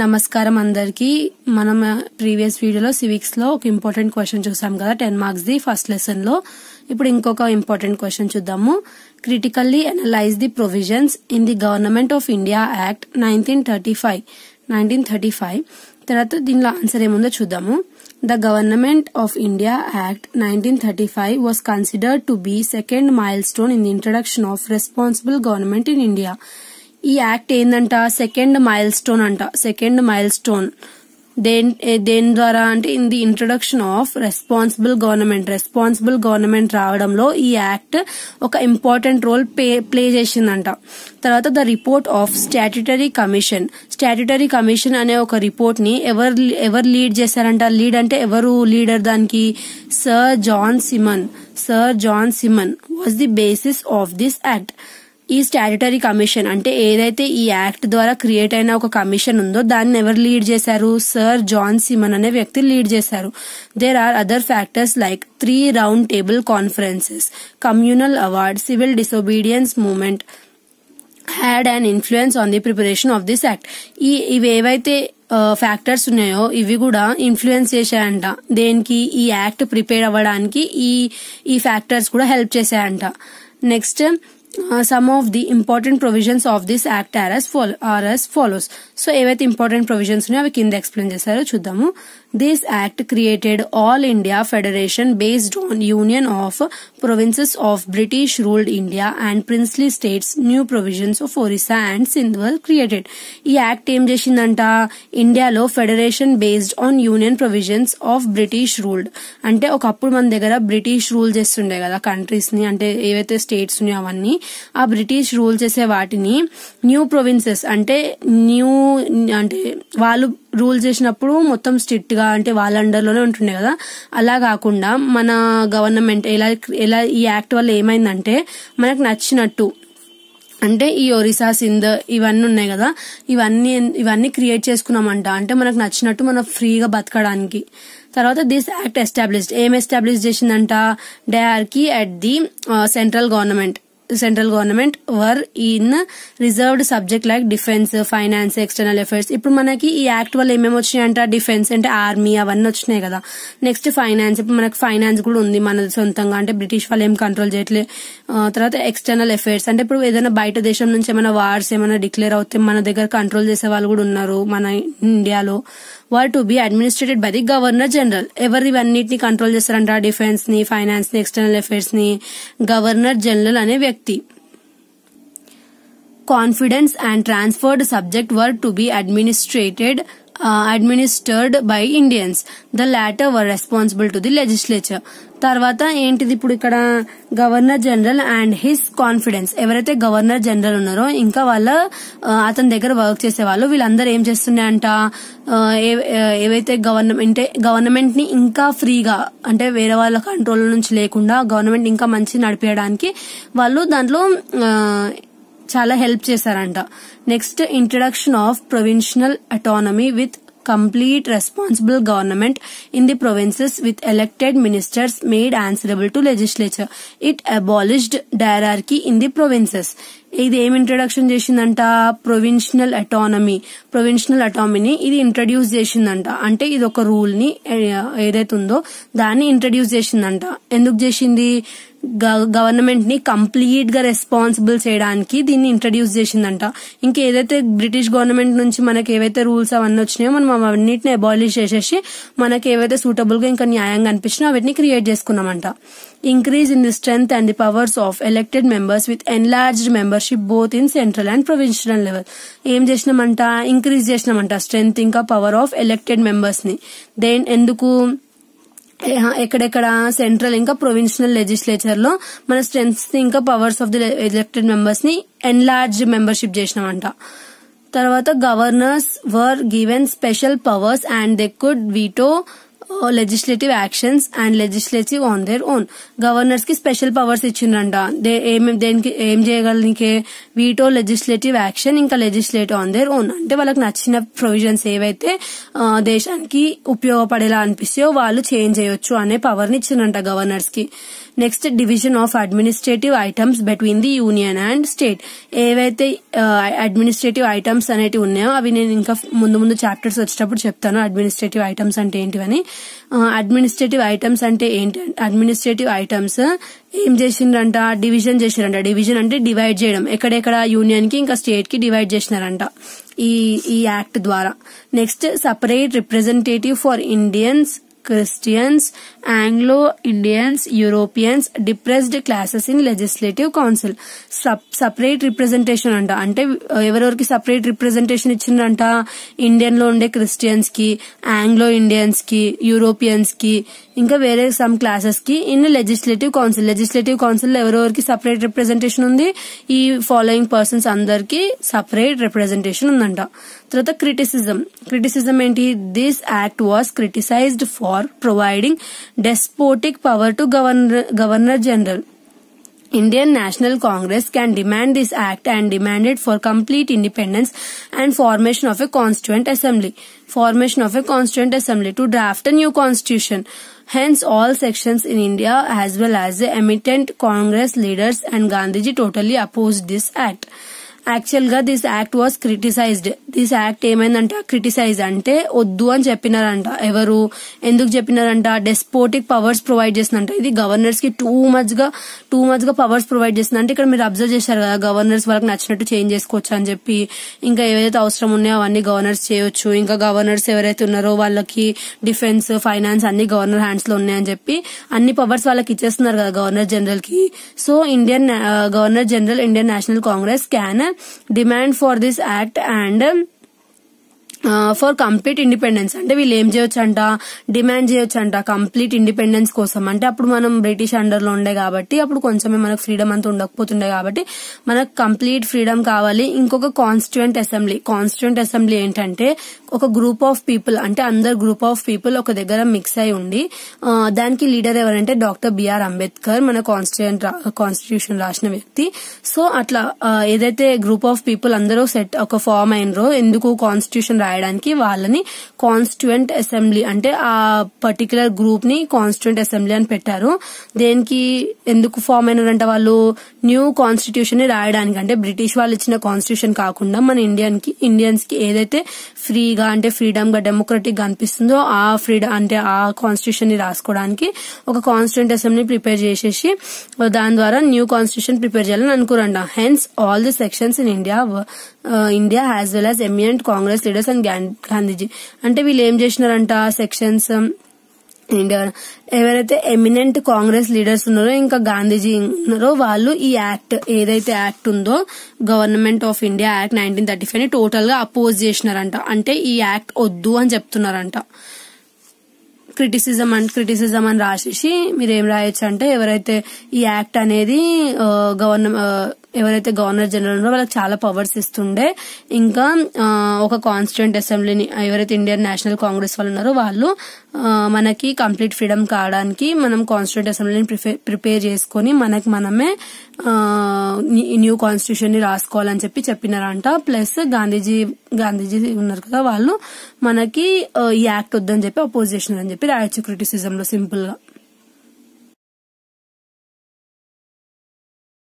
నమస్కారం అందరికి. మనం ప్రీవియస్ వీడియోలో సివిక్స్ లో ఒక ఇంపార్టెంట్ క్వశ్చన్ చూసాం కదా, 10 మార్క్స్ ది ఫస్ట్ లెసన్ లో. ఇప్పుడు ఇంకొక ఇంపార్టెంట్ క్వశ్చన్ చూద్దాము. Critically analyse the provisions in the government of India act 1935. తర్వాత దీనిలో ఆన్సర్ ఏముందో చూద్దాము. The Government of India Act 1935 was considered to be second milestone in the introduction of responsible government in India. ఈ act ఏందంట, second mile stone దేని ద్వారా అంటే in the introduction of responsible government రావడంలో ఈ యాక్ట్ ఒక important role play చేసిందంట. తర్వాత the report of statutory commission అనే ఒక రిపోర్ట్ ని ఎవరు లీడ్ చేశారంట. లీడ్ అంటే ఎవరు లీడర్ దానికి? Sir John Simon was the basis of this act. ఈ స్టాట్యుటరీ కమిషన్ అంటే ఏదైతే ఈ యాక్ట్ ద్వారా క్రియేట్ అయిన ఒక కమిషన్ ఉందో దాన్ని ఎవరు లీడ్ చేశారు? సర్ జాన్ సిమన్ అనే వ్యక్తి లీడ్ చేశారు. There are other factors like 3 round table conferences, communal award, civil disobedience movement had an influence on the preparation of this act. ఇవేవైతే ఫ్యాక్టర్స్ ఉన్నాయో ఇవి కూడా ఇన్ఫ్లుయెన్స్ చేశాయంట. దేనికి? ఈ యాక్ట్ ప్రిపేర్ అవ్వడానికి ఈ ఫ్యాక్టర్స్ కూడా హెల్ప్ చేశాయంట. Next some of the important provisions of this act are as follows. So ఏవైతే ఇంపార్టెంట్ ప్రొవిజన్స్ ఉన్నాయో అవి కింద ఎక్స్ప్లెయిన్ చేశారో చూద్దాము. This act created All India Federation based on union of provinces of British ruled India and princely states. New provisions of Orissa and Sindh were created. ఈ act ఏం చేసిందంట, ఇండియాలో federation based on union provisions of British ruled. అంటే ఒకప్పుడు మన దగ్గర British rule చేస్తుండే కదా కంట్రీస్ ని, అంటే ఏవైతే స్టేట్స్ ఉన్నాయో అవన్నీ. ఆ బ్రిటిష్ రూల్ చేసే వాటిని న్యూ ప్రొవిన్సెస్ అంటే వాళ్ళు రూల్ చేసినప్పుడు మొత్తం స్ట్రిక్ట్ గా అంటే వాళ్ళ అండర్ లోనే ఉంటుండే కదా. అలా కాకుండా మన గవర్నమెంట్ ఎలా ఈ యాక్ట్ వల్ల ఏమైందంటే మనకు నచ్చినట్టు అంటే ఈ ఒరిస్సా, సింధ్ ఇవన్నీ ఉన్నాయి కదా, ఇవన్నీ క్రియేట్ చేసుకున్నామంట. అంటే మనకు నచ్చినట్టు మనం ఫ్రీగా బతకడానికి. తర్వాత దిస్ యాక్ట్ ఏం ఎస్టాబ్లిష్ చేసిందంట, dyarchy at the central government were in reserved subject like defence, finance, external affairs. ఇప్పుడు మనకి ఈ యాక్ట్ వల్ల ఏమేమి వచ్చినాయంట, డిఫెన్స్ అంటే ఆర్మీ అవన్నీ వచ్చినాయి కదా. నెక్స్ట్ ఫైనాన్స్, ఇప్పుడు మనకి ఫైనాన్స్ కూడా ఉంది మనది సొంతంగా, అంటే బ్రిటిష్ వాళ్ళు ఏం కంట్రోల్ చేయట్లే. తర్వాత ఎక్స్టర్నల్ అఫైర్స్ అంటే ఇప్పుడు ఏదైనా బయట దేశం నుంచి ఏమైనా వార్స్ ఏమైనా డిక్లేర్ అవుతే మన దగ్గర కంట్రోల్ చేసే వాళ్ళు కూడా ఉన్నారు మన ఇండియాలో. Were to be administrated by the governor general. ఎవరు ఇవన్నిటిని కంట్రోల్ చేస్తారంట, డిఫెన్స్ ని, ఫైనాన్స్ ని, ఎక్స్టర్నల్ అఫైర్స్ ని గవర్నర్ జనరల్ అనే వ్యక్తి. Confidence and transferred subject were to be administered by Indians. The latter were responsible to the legislature. తర్వాత ఏంటిది ఇప్పుడు ఇక్కడ governor general and his confidence. ఎవరైతే గవర్నర్ జనరల్ ఉన్నారో ఇంకా అతని దగ్గర వర్క్ చేసే వాళ్ళు వీళ్ళందరూ ఏం చేస్తున్నాయంట, ఏవైతే గవర్నమెంట్ ని ఇంకా ఫ్రీగా అంటే వేరే వాళ్ళ కంట్రోల్ నుంచి లేకుండా గవర్నమెంట్ ఇంకా మంచి నడిపేయడానికి వాళ్ళు దాంట్లో చాలా హెల్ప్ చేశారంట. Next introduction of ప్రొవిన్షనల్ autonomy with complete responsible government in the provinces with elected ministers made answerable to legislature. It abolished hierarchy in the provinces. ఇది ఏం ఇంట్రడక్షన్ చేసిందంట, ప్రొవిన్షనల్ అటానమీని ఇది ఇంట్రడ్యూస్ చేసిందంట. అంటే ఇది ఒక రూల్ ని ఏదైతే ఉందో దాన్ని ఇంట్రడ్యూస్ చేసిందంట. ఎందుకు చేసింది? గవర్నమెంట్ ని కంప్లీట్ గా రెస్పాన్సిబుల్ చేయడానికి దీన్ని ఇంట్రడ్యూస్ చేసిందంట. ఇంకా ఏదైతే బ్రిటిష్ గవర్నమెంట్ నుంచి మనకి ఏవైతే రూల్స్ అవన్నీ వచ్చినాయో మనం అవన్నిటిని అబాలిష్ చేసేసి మనకి ఏవైతే సూటబుల్ గా ఇంకా న్యాయంగా అనిపించినా వాటిని create చేసుకున్నామంట. Increase in the strength and the powers of elected members with enlarged membership both in central and provincial level. ఏం చేసినామంట, ఇంక్రీజ్ చేసినామంట స్ట్రెంగ్త్ ఇంకా పవర్ ఆఫ్ ఎలక్టెడ్ మెంబర్స్ ని. దెన్ ఎందుకు ఎక్కడెక్కడ సెంట్రల్ ఇంకా ప్రొవిన్షనల్ లెజిస్లేచర్ లో మన స్ట్రెంగ్త్స్ ఇంకా powers of the elected members ని ఎన్లార్జ్ మెంబర్షిప్ చేసినామంట. తర్వాత governors were given special powers and they could veto legislative actions and legislative on their own. Governors కి స్పెషల్ పవర్స్ ఇచ్చిందంట. దేనికి ఏం చేయగలనికే వీటో లెజిస్లేటివ్ యాక్షన్ ఇంకా legislative on their own అంటే వాళ్ళకి నచ్చిన provisions ఏవైతే దేశానికి ఉపయోగపడేలా అనిపిస్తాయో వాళ్ళు చేంజ్ చేయొచ్చు అనే పవర్ ని ఇచ్చిందంట గవర్నర్స్ కి. Next division of administrative items between the union and state. ఏవైతే అడ్మినిస్ట్రేటివ్ ఐటమ్స్ అనేటివి ఉన్నాయో అవి నేను ఇంకా ముందు చాప్టర్స్ వచ్చేటప్పుడు చెప్తాను అడ్మినిస్ట్రేటివ్ ఐటమ్స్ అంటే ఏంటివని. అడ్మినిస్ట్రేటివ్ ఐటమ్స్ అంటే ఏంటి, అడ్మినిస్ట్రేటివ్ ఐటమ్స్ ఏం చేసిండ్రంట, డివిజన్ చేసిరంట. డివిజన్ అంటే డివైడ్ చేయడం, ఎక్కడెక్కడ యూనియన్ కి ఇంకా స్టేట్ కి డివైడ్ చేసినారంట ఈ యాక్ట్ ద్వారా. Next separate representative for Indians, Christians, Anglo-Indians, Europeans, depressed classes in legislative council. Separate representation అంట. అంటే ఎవరెవరికి సపరేట్ రిప్రజెంటేషన్ ఇచ్చిందంట, ఇండియన్ లో ఉండే క్రిస్టియన్స్ కి, ఆంగ్లో ఇండియన్స్ కి, యూరోపియన్స్ కి, ఇంకా వేరే సమ్ క్లాసెస్ కి in legislative council. Legislative council లో ఎవరెవరికి సపరేట్ రిప్రజెంటేషన్ ఉంది, ఈ ఫాలోయింగ్ పర్సన్స్ అందరికి సపరేట్ రిప్రజెంటేషన్ ఉందంట. తర్వాత క్రిటిసిజం ఏంటి, this act was criticised for providing despotic power to governor general. Indian National Congress can demand this act and demand it for complete independence and formation of a constituent assembly. Formation of a constituent assembly to draft a new constitution. Hence, all sections in India as well as the eminent Congress leaders and Gandhiji totally opposed this act. Actual గా this act was criticised. This act ఏమైందంట, criticise అంటే వద్దు అని చెప్పినారంట. ఎవరు, ఎందుకు చెప్పినారంట, డెస్పోటిక్ powers provide చేసిందంట. ఇది governors కి టూ మచ్ గా పవర్స్ ప్రొవైడ్ చేస్తుంది. అంటే ఇక్కడ మీరు అబ్జర్వ్ చేశారు కదా, గవర్నర్స్ వాళ్ళకి నచ్చినట్టు చేంజ్ చేసుకోవచ్చు అని చెప్పి, ఇంకా ఏవైతే అవసరం ఉన్నాయో అవన్నీ గవర్నర్స్ చేయొచ్చు. ఇంకా గవర్నర్స్ ఎవరైతే ఉన్నారో వాళ్ళకి డిఫెన్స్, ఫైనాన్స్ అన్ని గవర్నర్ హ్యాండ్స్ లో ఉన్నాయని చెప్పి అన్ని పవర్స్ వాళ్ళకి ఇచ్చేస్తున్నారు కదా గవర్నర్ జనరల్ కి. So governor general Indian national Congress can demand for this act and for complete independence. అంటే వీళ్ళు ఏం చేయొచ్చంట, డిమాండ్ చేయొచ్చంట కంప్లీట్ ఇండిపెండెన్స్ కోసం. అంటే అప్పుడు మనం బ్రిటిష్ అండర్ లో ఉండే కాబట్టి అప్పుడు కొంచెమే మనకు ఫ్రీడమ్ అంతా ఉండకపోతుండే కాబట్టి మనకు కంప్లీట్ ఫ్రీడమ్ కావాలి. ఇంకొక కాన్స్టిట్యూయెంట్ అసెంబ్లీ ఏంటంటే ఒక గ్రూప్ ఆఫ్ పీపుల్, అంటే అందరు గ్రూప్ ఆఫ్ పీపుల్ ఒక మిక్స్ అయి ఉండి దానికి లీడర్ ఎవరంటే డాక్టర్ బిఆర్ అంబేద్కర్, మన కాన్స్టిట్యూషన్ రాసిన వ్యక్తి. సో అట్లా ఏదైతే గ్రూప్ ఆఫ్ పీపుల్ అందరూ ఒక ఫామ్ అయినరో ఎందుకు కాన్స్టిట్యూషన్ రాయడానికి, వాళ్ళని కాన్స్టిట్యూయెంట్ అసెంబ్లీ అంటే ఆ పర్టికులర్ గ్రూప్ ని కాన్స్టిట్యూయెంట్ అసెంబ్లీ అని పెట్టారు. దేనికి ఎందుకు ఫామ్ అయినారంట, వాళ్ళు న్యూ కాన్స్టిట్యూషన్ ని రాయడానికి. అంటే బ్రిటిష్ వాళ్ళు ఇచ్చిన కాన్స్టిట్యూషన్ కాకుండా మన ఇండియన్స్ కి ఏదైతే ఫ్రీగా అంటే ఫ్రీడమ్ గా డెమోక్రటిక్ గా అనిపిస్తుందో ఆ ఫ్రీడమ్ అంటే ఆ కాన్స్టిట్యూషన్ ని రాసుకోవడానికి ఒక కాన్స్టిట్యూయెంట్ అసెంబ్లీ ప్రిపేర్ చేసేసి దాని ద్వారా న్యూ కాన్స్టిట్యూషన్ ప్రిపేర్ చేయాలని అనుకురంట. Hence all the sections in India as well as eminent Congress leaders and Gandhiji. అంటే వీళ్ళు ఏం చేసినారంట, సెక్షన్స్ ఇండియా ఎవరైతే ఎమినెంట్ కాంగ్రెస్ లీడర్స్ ఉన్నారో ఇంకా గాంధీజీ ఉన్నారో వాళ్ళు ఈ యాక్ట్ ఏదైతే యాక్ట్ ఉందో గవర్నమెంట్ ఆఫ్ ఇండియా యాక్ట్ 1935 ని టోటల్ గా అపోజ్ చేసినారంట. అంటే ఈ యాక్ట్ వద్దు అని చెప్తున్నారంట. క్రిటిసిజం అని రాసేసి మీరు ఏం రాయొచ్చు అంటే ఎవరైతే ఈ యాక్ట్ అనేది ఎవరైతే గవర్నర్ జనరల్ ఉన్నారో వాళ్ళకి చాలా పవర్స్ ఇస్తుండే. ఇంకా ఒక కాన్స్టిట్యూయెంట్ అసెంబ్లీని ఎవరైతే ఇండియన్ నేషనల్ కాంగ్రెస్ వాళ్ళు ఉన్నారో వాళ్ళు మనకి కంప్లీట్ ఫ్రీడమ్ కావడానికి మనం కాన్స్టిట్యూయెంట్ అసెంబ్లీని ప్రిపేర్ చేసుకుని మనమే న్యూ కాన్స్టిట్యూషన్ ని రాసుకోవాలని చెప్పినారంట. ప్లస్ గాంధీజీ ఉన్నారు కదా, వాళ్ళు మనకి ఈ యాక్ట్ వద్దని చెప్పి అపోజ్ చేసినారని చెప్పి రాయొచ్చు క్రిటిసిజం లో సింపుల్ గా.